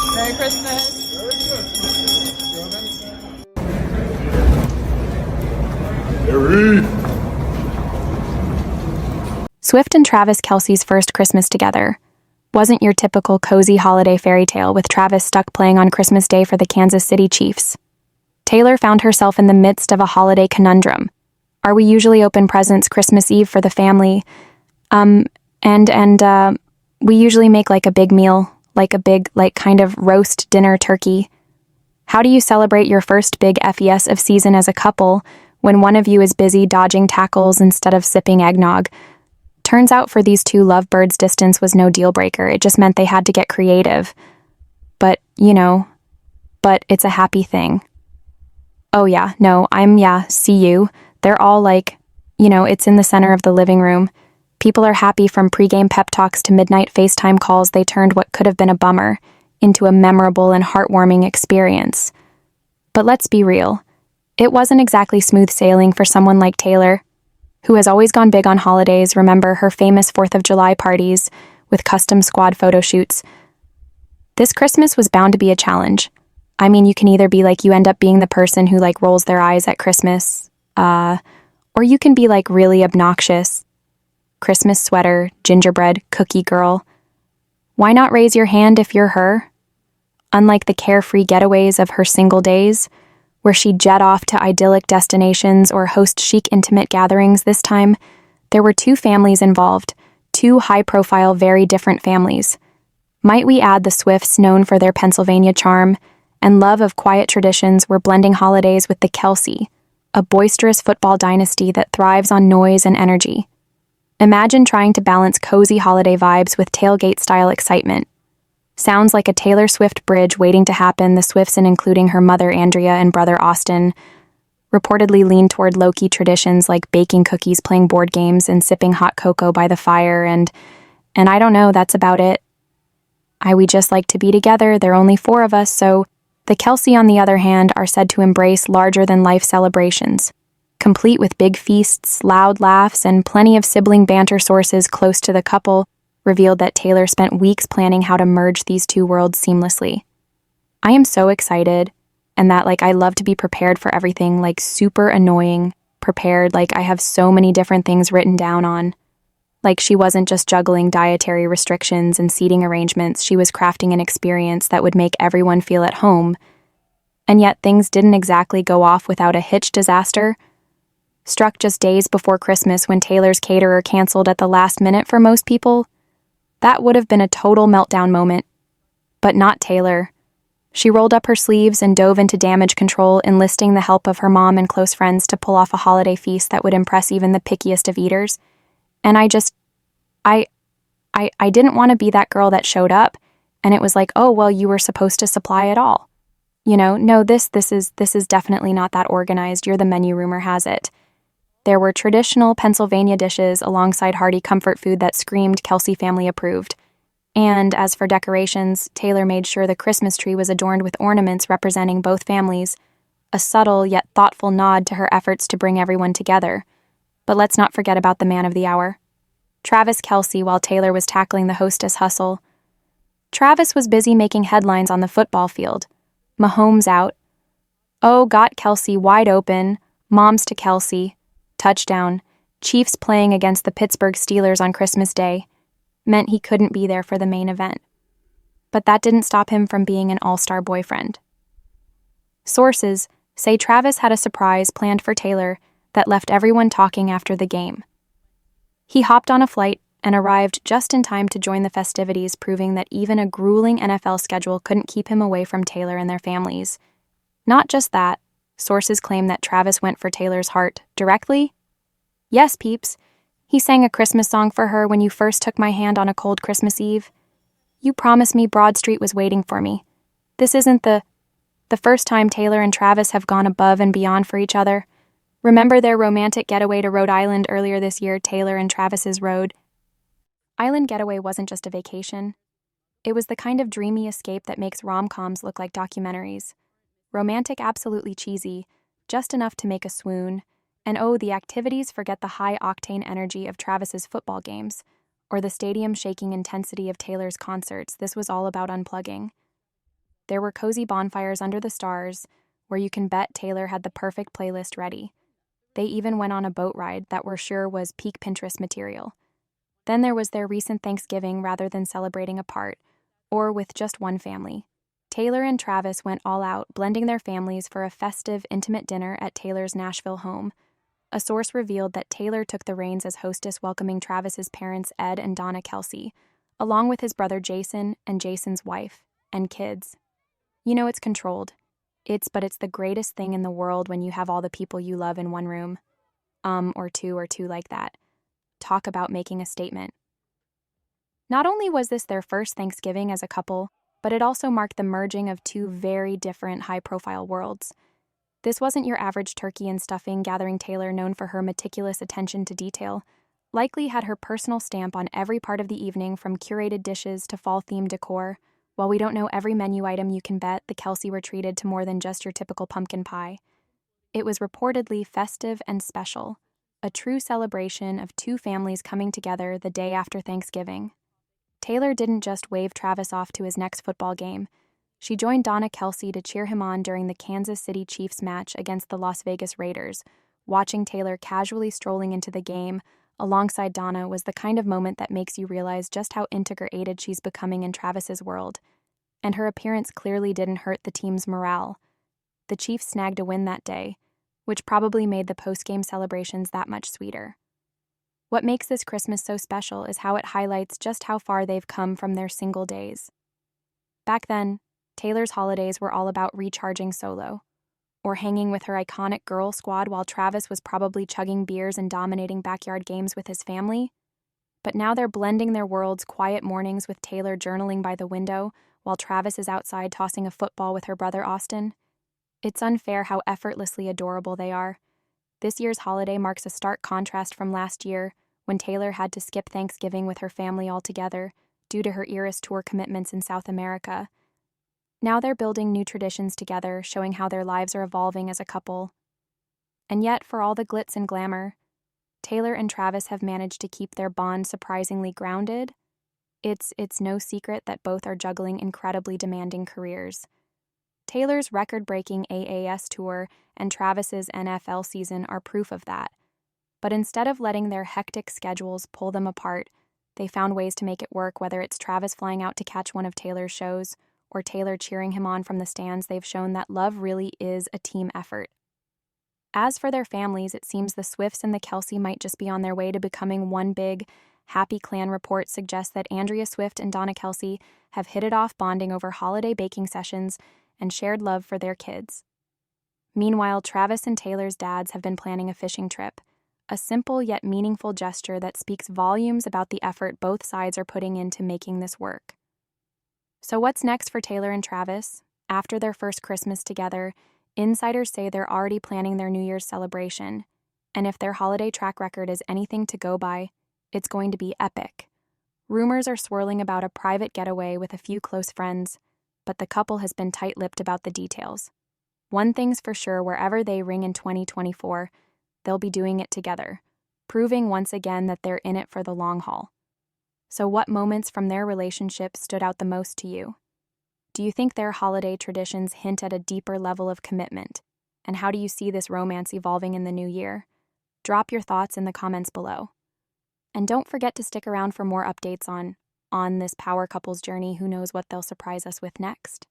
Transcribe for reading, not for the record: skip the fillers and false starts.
Merry Christmas. Swift and Travis Kelce's first Christmas together wasn't your typical cozy holiday fairy tale with Travis stuck playing on Christmas Day for the Kansas City Chiefs. Taylor found herself in the midst of a holiday conundrum. Are we usually open presents Christmas Eve for the family? We usually make like a big meal, like a big, kind of roast dinner turkey. How do you celebrate your first big FES of season as a couple when one of you is busy dodging tackles instead of sipping eggnog? Turns out for these two lovebirds, distance was no deal breaker. It just meant they had to get creative. But it's a happy thing. Oh yeah, no, see you. They're all like, it's in the center of the living room. People are happy from pregame pep talks to midnight FaceTime calls. They turned what could have been a bummer into a memorable and heartwarming experience. But let's be real. It wasn't exactly smooth sailing for someone like Taylor, who has always gone big on holidays. Remember her famous 4th of July parties with custom squad photo shoots. This Christmas was bound to be a challenge. I mean, you can either be like, you end up being the person who like rolls their eyes at Christmas, or you can be like really obnoxious. Christmas sweater, gingerbread, cookie girl. Why not raise your hand if you're her? Unlike the carefree getaways of her single days, where she'd jet off to idyllic destinations or host chic intimate gatherings, this time, there were two families involved, two high-profile, very different families. Might we add the Swifts, known for their Pennsylvania charm and love of quiet traditions, were blending holidays with the Kelce, a boisterous football dynasty that thrives on noise and energy. Imagine trying to balance cozy holiday vibes with tailgate-style excitement. Sounds like a Taylor Swift bridge waiting to happen. The Swifts, and including her mother Andrea and brother Austin, reportedly lean toward low-key traditions like baking cookies, playing board games, and sipping hot cocoa by the fire, and I don't know, that's about it. We just like to be together. There are only 4 of us, so the Kelce, on the other hand, are said to embrace larger-than-life celebrations, complete with big feasts, loud laughs, and plenty of sibling banter. Sources close to the couple revealed that Taylor spent weeks planning how to merge these two worlds seamlessly. I am so excited, and that I love to be prepared for everything, super annoying prepared. I have so many different things written down on. She wasn't just juggling dietary restrictions and seating arrangements, she was crafting an experience that would make everyone feel at home. And yet things didn't exactly go off without a hitch. Disaster struck just days before Christmas when Taylor's caterer canceled at the last minute. For most people, that would have been a total meltdown moment. But not Taylor. She rolled up her sleeves and dove into damage control, enlisting the help of her mom and close friends to pull off a holiday feast that would impress even the pickiest of eaters. And I didn't want to be that girl that showed up, and it was like, oh, well, you were supposed to supply it all. No, this is definitely not that organized. You're the menu, rumor has it. There were traditional Pennsylvania dishes alongside hearty comfort food that screamed Kelce family approved. And as for decorations, Taylor made sure the Christmas tree was adorned with ornaments representing both families, a subtle yet thoughtful nod to her efforts to bring everyone together. But let's not forget about the man of the hour, Travis Kelce. While Taylor was tackling the hostess hustle, Travis was busy making headlines on the football field. Mahomes out. Oh, got Kelce wide open. Moms to Kelce. Touchdown. Chiefs playing against the Pittsburgh Steelers on Christmas Day meant he couldn't be there for the main event. But that didn't stop him from being an all-star boyfriend. Sources say Travis had a surprise planned for Taylor that left everyone talking after the game. He hopped on a flight and arrived just in time to join the festivities, proving that even a grueling NFL schedule couldn't keep him away from Taylor and their families. Not just that, sources claim that Travis went for Taylor's heart directly. Yes, peeps, he sang a Christmas song for her. When you first took my hand on a cold Christmas Eve, you promised me Broad Street was waiting for me. This isn't the first time Taylor and Travis have gone above and beyond for each other. Remember their romantic getaway to Rhode Island earlier this year? Taylor and Travis's Rhode Island getaway wasn't just a vacation. It was the kind of dreamy escape that makes rom-coms look like documentaries. Romantic, absolutely cheesy, just enough to make a swoon. And oh, the activities, forget the high-octane energy of Travis's football games, or the stadium-shaking intensity of Taylor's concerts. This was all about unplugging. There were cozy bonfires under the stars, where you can bet Taylor had the perfect playlist ready. They even went on a boat ride that we're sure was peak Pinterest material. Then there was their recent Thanksgiving rather than celebrating apart, or with just one family. Taylor and Travis went all out, blending their families for a festive, intimate dinner at Taylor's Nashville home. A source revealed that Taylor took the reins as hostess, welcoming Travis's parents, Ed and Donna Kelce, along with his brother Jason and Jason's wife and kids. You know it's controlled. It's the greatest thing in the world when you have all the people you love in one room. Or two like that. Talk about making a statement. Not only was this their first Thanksgiving as a couple, but it also marked the merging of two very different high-profile worlds. This wasn't your average turkey and stuffing gathering. Taylor, known for her meticulous attention to detail, likely had her personal stamp on every part of the evening, from curated dishes to fall-themed decor. While we don't know every menu item, you can bet the Kelce were treated to more than just your typical pumpkin pie. It was reportedly festive and special, a true celebration of two families coming together the day after Thanksgiving. Taylor didn't just wave Travis off to his next football game. She joined Donna Kelce to cheer him on during the Kansas City Chiefs match against the Las Vegas Raiders. Watching Taylor casually strolling into the game alongside Donna was the kind of moment that makes you realize just how integrated she's becoming in Travis's world. And her appearance clearly didn't hurt the team's morale. The Chiefs snagged a win that day, which probably made the post-game celebrations that much sweeter. What makes this Christmas so special is how it highlights just how far they've come from their single days. Back then, Taylor's holidays were all about recharging solo, or hanging with her iconic girl squad while Travis was probably chugging beers and dominating backyard games with his family. But now they're blending their worlds: quiet mornings with Taylor journaling by the window, while Travis is outside tossing a football with her brother Austin. It's unfair how effortlessly adorable they are. This year's holiday marks a stark contrast from last year, when Taylor had to skip Thanksgiving with her family altogether due to her Eras tour commitments in South America. Now they're building new traditions together, showing how their lives are evolving as a couple. And yet, for all the glitz and glamour, Taylor and Travis have managed to keep their bond surprisingly grounded. It's no secret that both are juggling incredibly demanding careers. Taylor's record-breaking AAS tour and Travis's NFL season are proof of that. But instead of letting their hectic schedules pull them apart, they found ways to make it work, whether it's Travis flying out to catch one of Taylor's shows or Taylor cheering him on from the stands. They've shown that love really is a team effort. As for their families, it seems the Swifts and the Kelce might just be on their way to becoming one big, happy clan. Reports suggest that Andrea Swift and Donna Kelce have hit it off, bonding over holiday baking sessions and shared love for their kids. Meanwhile, Travis and Taylor's dads have been planning a fishing trip, a simple yet meaningful gesture that speaks volumes about the effort both sides are putting into making this work. So what's next for Taylor and Travis? After their first Christmas together, insiders say they're already planning their New Year's celebration, and if their holiday track record is anything to go by, it's going to be epic. Rumors are swirling about a private getaway with a few close friends, but the couple has been tight-lipped about the details. One thing's for sure: wherever they ring in 2024, they'll be doing it together, proving once again that they're in it for the long haul. So what moments from their relationship stood out the most to you? Do you think their holiday traditions hint at a deeper level of commitment? And how do you see this romance evolving in the new year? Drop your thoughts in the comments below. And don't forget to stick around for more updates on this power couple's journey. Who knows what they'll surprise us with next?